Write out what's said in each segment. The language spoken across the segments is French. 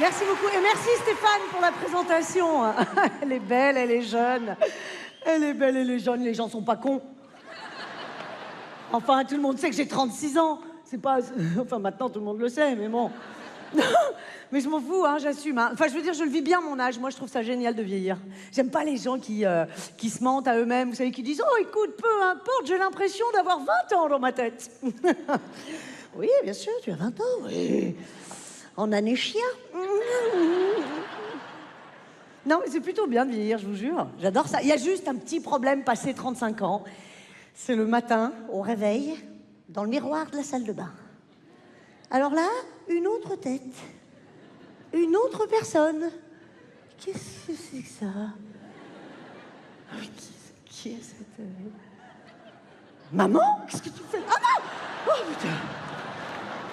Merci beaucoup. Et merci Stéphane pour la présentation. Elle est belle, elle est jeune. Elle est belle, elle est jeune. Les gens sont pas cons. Enfin, tout le monde sait que j'ai 36 ans. C'est pas... Enfin, maintenant, tout le monde le sait, mais bon. Mais je m'en fous, hein, j'assume. Hein. Enfin, je veux dire, je le vis bien, mon âge. Moi, je trouve ça génial de vieillir. J'aime pas les gens qui se mentent à eux-mêmes. Vous savez, qui disent « Oh, écoute, peu importe, j'ai l'impression d'avoir 20 ans dans ma tête. » Oui, bien sûr, tu as 20 ans, oui. En année chien. Non, mais c'est plutôt bien de vieillir, je vous jure. J'adore ça. Il y a juste un petit problème passé 35 ans. C'est le matin, au réveil, dans le miroir de la salle de bain. Alors là, une autre tête. Une autre personne. Qu'est-ce que c'est que ça? Qui est cette... Maman? Qu'est-ce que tu fais? Ah non! Oh putain!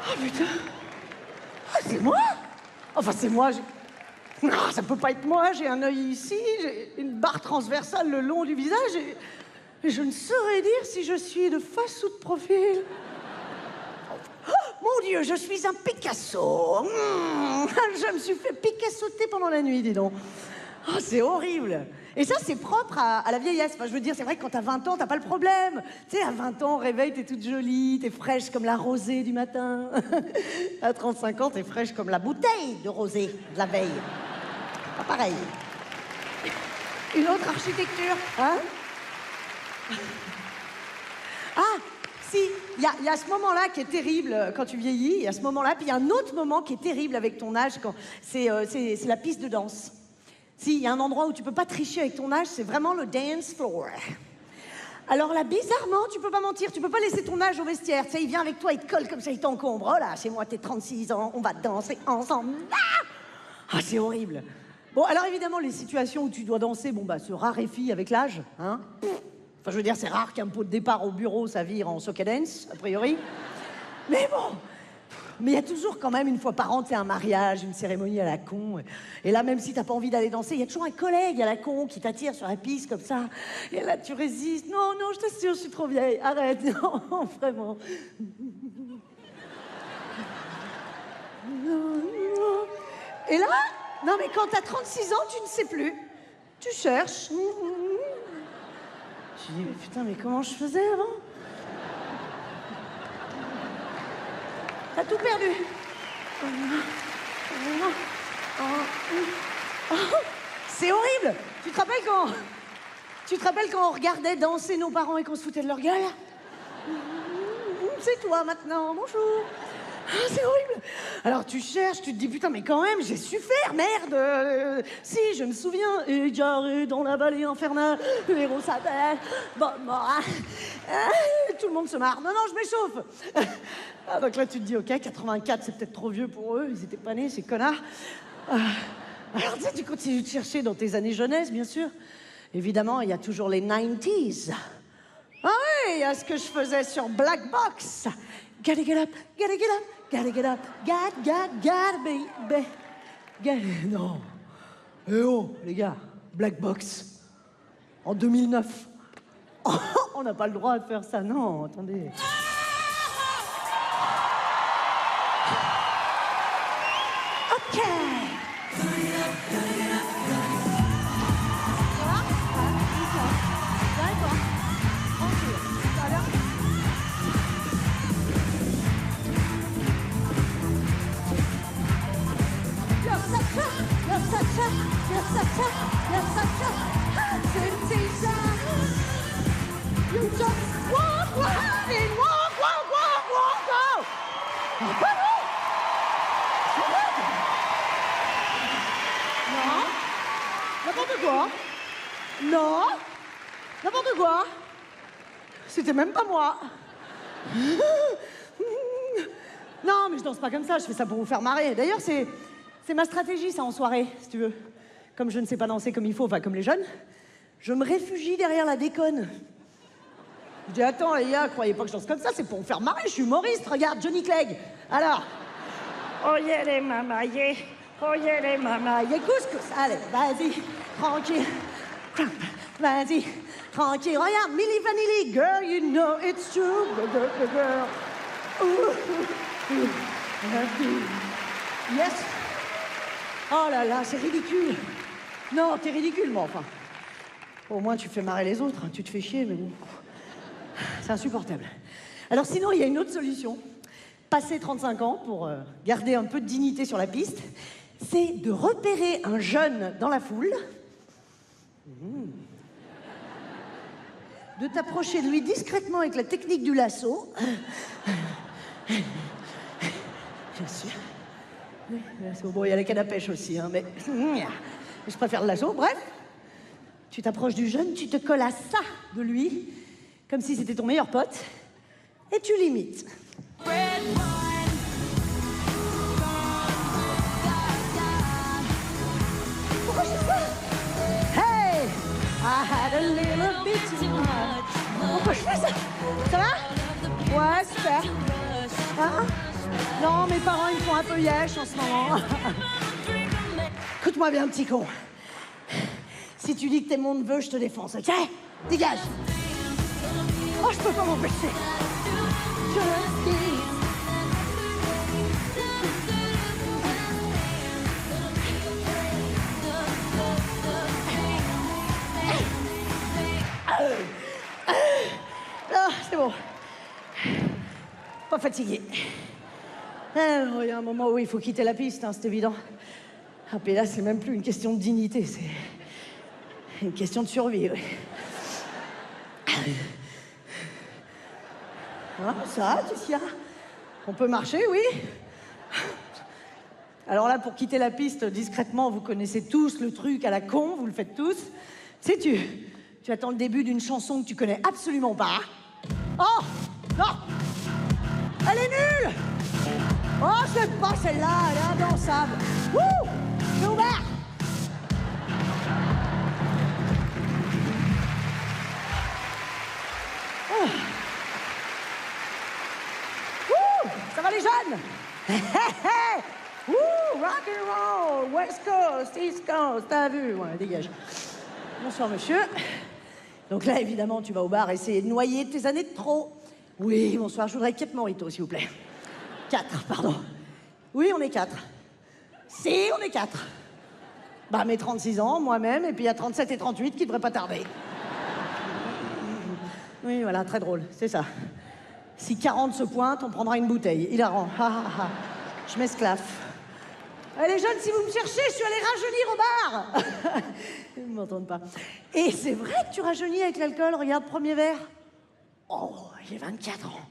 Oh putain! Ah, c'est moi? Enfin, c'est moi, non, ça peut pas être moi, j'ai un œil ici, j'ai une barre transversale le long du visage et je ne saurais dire si je suis de face ou de profil. Oh, mon Dieu, je suis un Picasso. Je me suis fait Picassoter pendant la nuit, dis donc. Oh, c'est horrible. Et ça, c'est propre à la vieillesse. Enfin, je veux dire, c'est vrai que quand t'as 20 ans, t'as pas le problème. Tu sais, à 20 ans, au réveil, t'es toute jolie, t'es fraîche comme la rosée du matin. À 35 ans, t'es fraîche comme la bouteille de rosée de la veille. Pas pareil. Une autre architecture, hein? Ah, si, il y a ce moment-là qui est terrible quand tu vieillis, il y a ce moment-là, puis il y a un autre moment qui est terrible avec ton âge, c'est la piste de danse. Si, il y a un endroit où tu peux pas tricher avec ton âge, c'est vraiment le dance floor. Alors là, bizarrement, tu peux pas mentir, tu peux pas laisser ton âge au vestiaire. Tu sais, il vient avec toi, il te colle comme ça, il t'encombre. Oh là, chez moi, t'es 36 ans, on va danser ensemble. Ah, c'est horrible. Bon, alors évidemment, les situations où tu dois danser, bon, bah, se raréfient avec l'âge, hein. Enfin, je veux dire, c'est rare qu'un pot de départ au bureau, ça vire en soca dance, a priori. Mais bon... Mais il y a toujours quand même, une fois par an, tu sais, un mariage, une cérémonie à la con. Et là, même si t'as pas envie d'aller danser, il y a toujours un collègue à la con qui t'attire sur la piste comme ça. Et là, tu résistes. Non, non, je t'assure, je suis trop vieille. Arrête, non, vraiment. Non, non. Et là, non, mais quand t'as 36 ans, tu ne sais plus. Tu cherches. Je dis, mais putain, mais comment je faisais avant? T'as tout perdu. C'est horrible. Tu te rappelles quand on regardait danser nos parents et qu'on se foutait de leur gueule? C'est toi maintenant, bonjour. Ah, c'est horrible. Alors tu cherches, tu te dis putain mais quand même j'ai su faire, merde. Si je me souviens, égaré dans la vallée infernale, le héros s'appelle Bob Moran. Tout le monde se marre. Non non, je m'échauffe. Ah, donc là tu te dis ok, 84 c'est peut-être trop vieux pour eux, ils étaient pas nés ces connards. Alors tu sais, tu continues de chercher dans tes années jeunesse bien sûr. Évidemment il y a toujours les 90s. Ah oui, il y a ce que je faisais sur Black Box. Gotta get up, gotta get up, gotta get up, gotta be. Non. Eh oh, les gars, Black Box. En 2009. Oh, on n'a pas le droit de faire ça, non, attendez. Ok. You just walk right in, walk, walk, walk, walk, walk. Non. N'importe quoi. Non. N'importe quoi. C'était même pas moi. Non, mais je danse pas comme ça, je fais ça pour vous faire marrer. D'ailleurs, c'est ma stratégie, ça, en soirée, si tu veux. Comme je ne sais pas danser comme il faut, enfin, comme les jeunes, je me réfugie derrière la déconne. Je dis, attends, les gars, croyez pas que je danse comme ça, c'est pour me faire marrer, je suis humoriste, regarde, Johnny Clegg. Alors, oh yeah, les mamaillés, oh yeah, les mamaillés, couscous, allez, vas-y, tranquille, vas-y, tranquille, regarde, Milli Vanilli, girl, you know it's true, girl. Yes. Oh là là, c'est ridicule. Non, t'es ridicule, moi, enfin. Au moins, tu fais marrer les autres. Tu te fais chier, mais bon. C'est insupportable. Alors sinon, il y a une autre solution. Passer 35 ans pour garder un peu de dignité sur la piste, c'est de repérer un jeune dans la foule, de t'approcher de lui discrètement avec la technique du lasso. Bien sûr. Oui, le lasso. Bon, il y a la canne à pêche aussi, hein, mais je préfère le lasso. Bref, tu t'approches du jeune, tu te colles à ça de lui, comme si c'était ton meilleur pote, et tu l'imites. Pourquoi je fais ça? Hey, I had a little bit too much. Pourquoi je fais ça? Ça va? Ouais, super. Hein? Non, mes parents, ils me font un peu yesh en ce moment. Écoute-moi bien, petit con. Si tu dis que t'es mon neveu, je te défonce, ok? Dégage. Oh, je peux pas m'empêcher. Ah, c'est bon. Pas fatigué. Alors, il y a un moment où il faut quitter la piste, hein, c'est évident. Ah, puis là, c'est même plus une question de dignité, c'est une question de survie, oui. Ah, ça, Ticia? On peut marcher, oui? Alors là, pour quitter la piste discrètement, vous connaissez tous le truc à la con, vous le faites tous. Sais-tu, tu attends le début d'une chanson que tu connais absolument pas. Oh! Non! Elle est nulle! Oh, c'est pas celle-là, elle est indansable. Wouh! J'ai ouvert! Oh. Wouh! Ça va les jeunes? Wouh! Rock and roll! West Coast, East Coast, t'as vu? Ouais, dégage. Bonsoir, monsieur. Donc là, évidemment, tu vas au bar essayer de noyer tes années de trop. Oui, bonsoir, je voudrais 4 mojitos, s'il vous plaît. 4, pardon. Oui, on est 4. Si, on est 4. Bah, mes 36 ans, moi-même, et puis il y a 37 et 38 qui devraient pas tarder. Oui, voilà, très drôle, c'est ça. Si 40 se pointent, on prendra une bouteille. Hilarant. Je m'esclaffe. Les jeunes, si vous me cherchez, je suis allée rajeunir au bar. Ils ne m'entendent pas. Et c'est vrai que tu rajeunis avec l'alcool. Regarde, premier verre. Oh, j'ai 24 ans.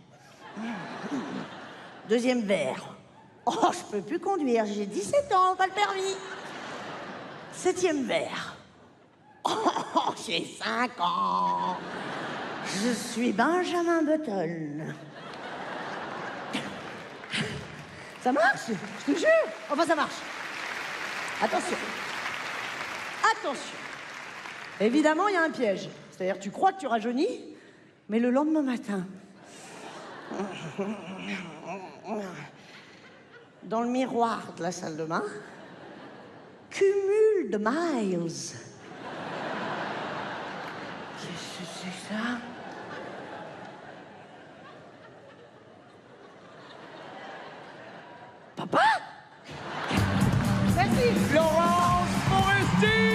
Deuxième verre. Oh, je peux plus conduire, j'ai 17 ans, pas le permis. 7e verre. Oh, j'ai 5 ans. Je suis Benjamin Button. Ça marche, je te jure. Enfin, ça marche. Attention. Attention. Évidemment, il y a un piège. C'est-à-dire, tu crois que tu rajeunis, mais le lendemain matin, dans le miroir de la salle de bain, cumul de miles. Qu'est-ce que c'est que ça? Papa? Merci. Florence Foresti!